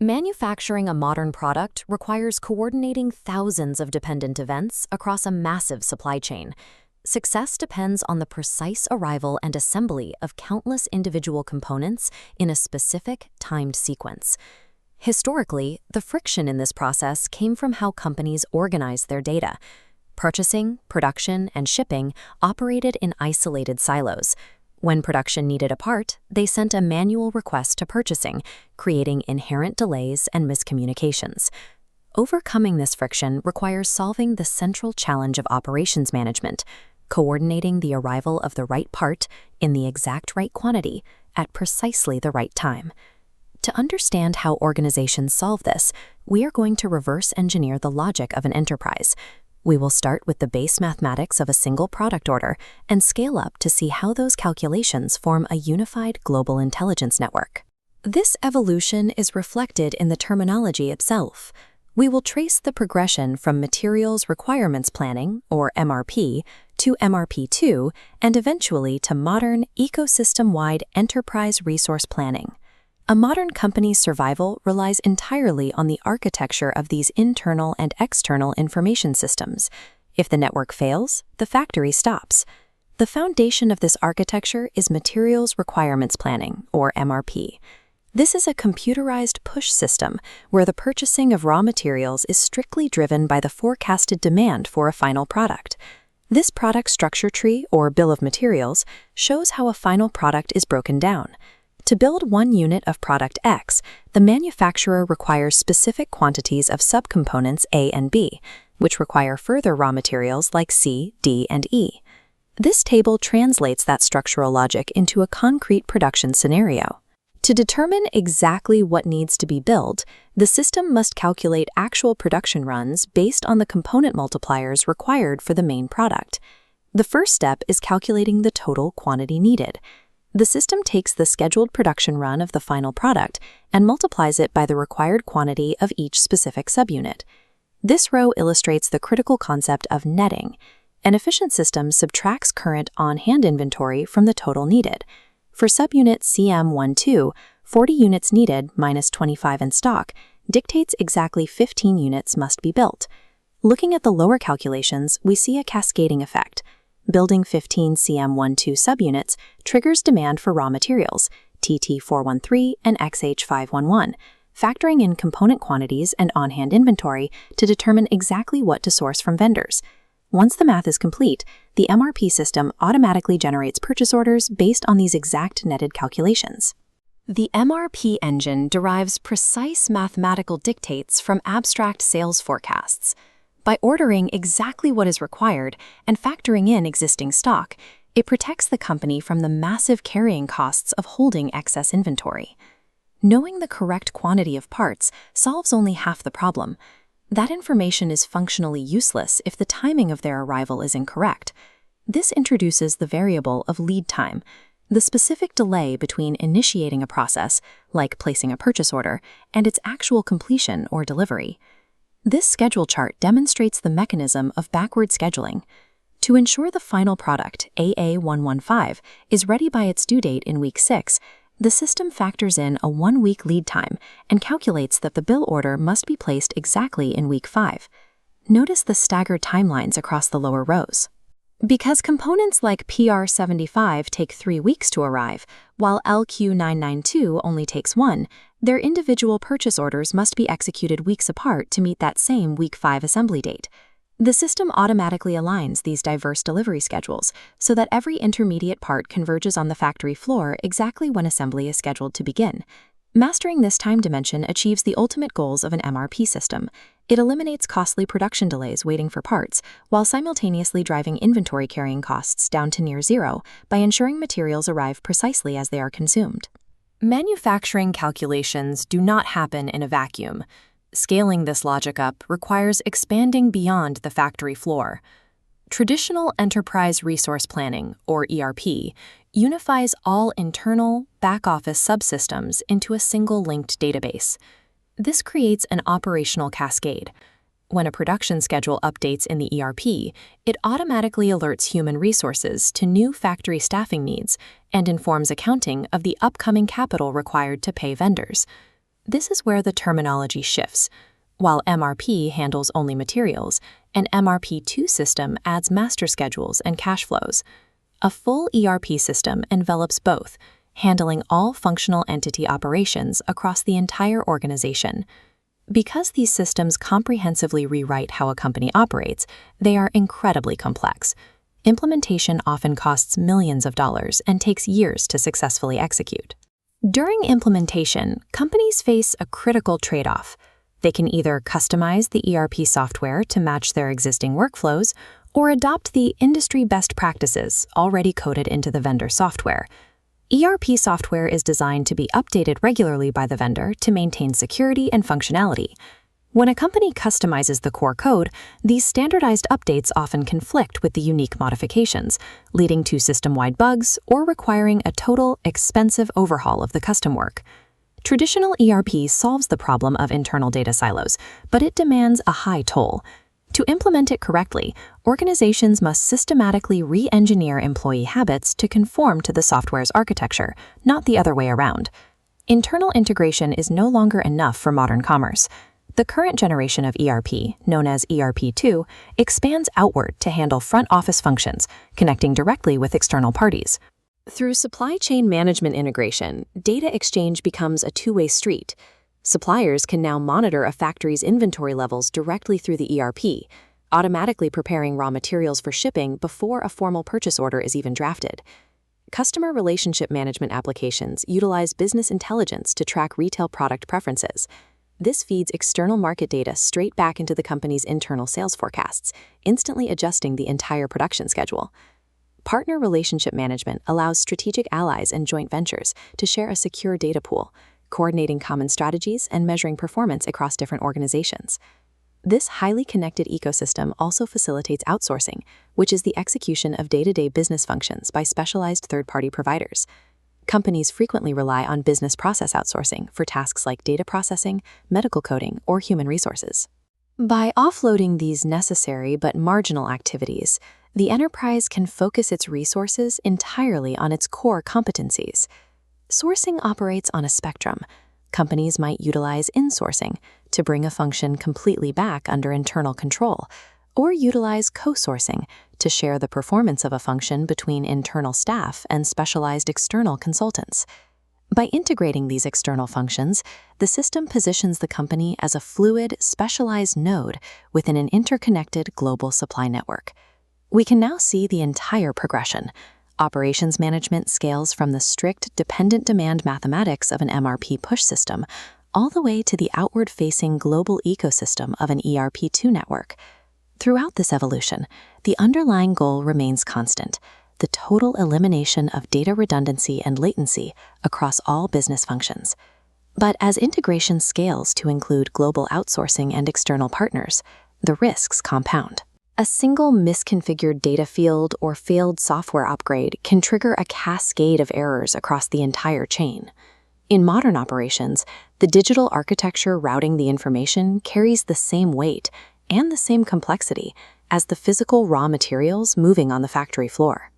Manufacturing a modern product requires coordinating thousands of dependent events across a massive supply chain. Success depends on the precise arrival and assembly of countless individual components in a specific, timed sequence. Historically, the friction in this process came from how companies organized their data. Purchasing, production, and shipping operated in isolated silos. When production needed a part, they sent a manual request to purchasing, creating inherent delays and miscommunications. Overcoming this friction requires solving the central challenge of operations management, coordinating the arrival of the right part in the exact right quantity at precisely the right time. To understand how organizations solve this, we are going to reverse engineer the logic of an enterprise. We will start with the base mathematics of a single product order and scale up to see how those calculations form a unified global intelligence network. This evolution is reflected in the terminology itself. We will trace the progression from Materials Requirements Planning, or MRP, to MRP2, and eventually to modern ecosystem-wide enterprise resource planning. A modern company's survival relies entirely on the architecture of these internal and external information systems. If the network fails, the factory stops. The foundation of this architecture is Materials Requirements Planning, or MRP. This is a computerized push system where the purchasing of raw materials is strictly driven by the forecasted demand for a final product. This product structure tree, or bill of materials, shows how a final product is broken down. To build one unit of product X, the manufacturer requires specific quantities of subcomponents A and B, which require further raw materials like C, D, and E. This table translates that structural logic into a concrete production scenario. To determine exactly what needs to be built, the system must calculate actual production runs based on the component multipliers required for the main product. The first step is calculating the total quantity needed. The system takes the scheduled production run of the final product and multiplies it by the required quantity of each specific subunit. This row illustrates the critical concept of netting. An efficient system subtracts current on-hand inventory from the total needed. For subunit CM12, 40 units needed minus 25 in stock dictates exactly 15 units must be built. Looking at the lower calculations, we see a cascading effect. Building 15 CM12 subunits triggers demand for raw materials, TT413 and XH511, factoring in component quantities and on-hand inventory to determine exactly what to source from vendors. Once the math is complete, the MRP system automatically generates purchase orders based on these exact netted calculations. The MRP engine derives precise mathematical dictates from abstract sales forecasts. By ordering exactly what is required and factoring in existing stock, it protects the company from the massive carrying costs of holding excess inventory. Knowing the correct quantity of parts solves only half the problem. That information is functionally useless if the timing of their arrival is incorrect. This introduces the variable of lead time, the specific delay between initiating a process, like placing a purchase order, and its actual completion or delivery. This schedule chart demonstrates the mechanism of backward scheduling. To ensure the final product, AA115, is ready by its due date in week 6, the system factors in a 1-week lead time and calculates that the bill order must be placed exactly in week 5. Notice the staggered timelines across the lower rows. Because components like PR75 take 3 weeks to arrive, while LQ992 only takes 1, their individual purchase orders must be executed weeks apart to meet that same week 5 assembly date. The system automatically aligns these diverse delivery schedules so that every intermediate part converges on the factory floor exactly when assembly is scheduled to begin. Mastering this time dimension achieves the ultimate goals of an MRP system. It eliminates costly production delays waiting for parts, while simultaneously driving inventory carrying costs down to near zero by ensuring materials arrive precisely as they are consumed. Manufacturing calculations do not happen in a vacuum. Scaling this logic up requires expanding beyond the factory floor. Traditional enterprise resource planning, or ERP, unifies all internal, back-office subsystems into a single linked database. This creates an operational cascade. When a production schedule updates in the ERP, it automatically alerts human resources to new factory staffing needs and informs accounting of the upcoming capital required to pay vendors. This is where the terminology shifts. While MRP handles only materials, an MRP2 system adds master schedules and cash flows. A full ERP system envelops both, handling all functional entity operations across the entire organization. Because these systems comprehensively rewrite how a company operates, they are incredibly complex. Implementation often costs millions of dollars and takes years to successfully execute. During implementation, companies face a critical trade-off. They can either customize the ERP software to match their existing workflows or adopt the industry best practices already coded into the vendor software. ERP software is designed to be updated regularly by the vendor to maintain security and functionality. When a company customizes the core code, these standardized updates often conflict with the unique modifications, leading to system-wide bugs or requiring a total, expensive overhaul of the custom work. Traditional ERP solves the problem of internal data silos, but it demands a high toll. To implement it correctly, organizations must systematically re-engineer employee habits to conform to the software's architecture, not the other way around. Internal integration is no longer enough for modern commerce. The current generation of ERP, known as ERP2, expands outward to handle front office functions, connecting directly with external parties. Through supply chain management integration, data exchange becomes a two-way street. Suppliers can now monitor a factory's inventory levels directly through the ERP, automatically preparing raw materials for shipping before a formal purchase order is even drafted. Customer relationship management applications utilize business intelligence to track retail product preferences. This feeds external market data straight back into the company's internal sales forecasts, instantly adjusting the entire production schedule. Partner relationship management allows strategic allies and joint ventures to share a secure data pool, coordinating common strategies and measuring performance across different organizations. This highly connected ecosystem also facilitates outsourcing, which is the execution of day-to-day business functions by specialized third-party providers. Companies frequently rely on business process outsourcing for tasks like data processing, medical coding, or human resources. By offloading these necessary but marginal activities, the enterprise can focus its resources entirely on its core competencies. Sourcing operates on a spectrum. Companies might utilize insourcing to bring a function completely back under internal control, or utilize co-sourcing to share the performance of a function between internal staff and specialized external consultants. By integrating these external functions, the system positions the company as a fluid, specialized node within an interconnected global supply network. We can now see the entire progression. Operations management scales from the strict dependent demand mathematics of an MRP push system all the way to the outward-facing global ecosystem of an ERP2 network. Throughout this evolution, the underlying goal remains constant: the total elimination of data redundancy and latency across all business functions. But as integration scales to include global outsourcing and external partners, the risks compound. A single misconfigured data field or failed software upgrade can trigger a cascade of errors across the entire chain. In modern operations, the digital architecture routing the information carries the same weight and the same complexity as the physical raw materials moving on the factory floor.